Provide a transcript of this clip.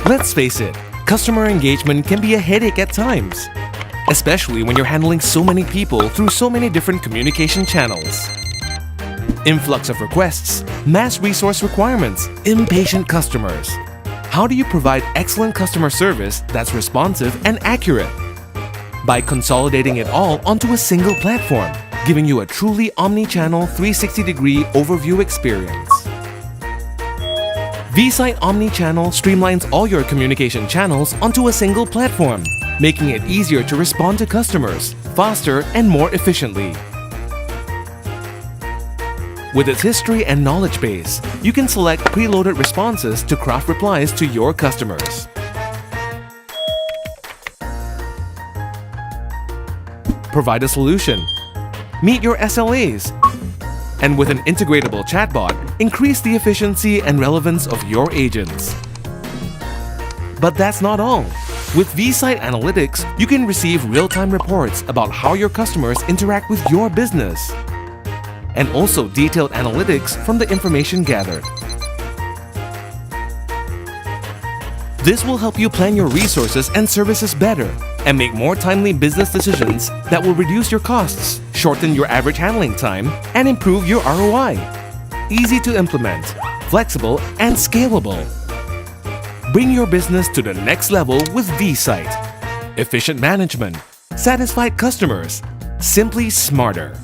Let's face it, customer engagement can be a headache at times, especially when you're handling so many people through so many different communication channels. Influx of requests, mass resource requirements, impatient customers. How do you provide excellent customer service that's responsive and accurate? By consolidating it all onto a single platform, giving you a truly omni-channel 360-degree overview experience. Visight Omnichannel streamlines all your communication channels onto a single platform, making it easier to respond to customers faster and more efficiently. With its history and knowledge base, you can select preloaded responses to craft replies to your customers. Provide a solution. Meet your SLAs. And with an integratable chatbot, increase the efficiency and relevance of your agents. But that's not all. With Visight Analytics, you can receive real-time reports about how your customers interact with your business, and also detailed analytics from the information gathered. This will help you plan your resources and services better and make more timely business decisions that will reduce your costs, shorten your average handling time, and improve your ROI. Easy to implement, flexible, and scalable. Bring your business to the next level with Visight. Efficient management, satisfied customers, simply smarter.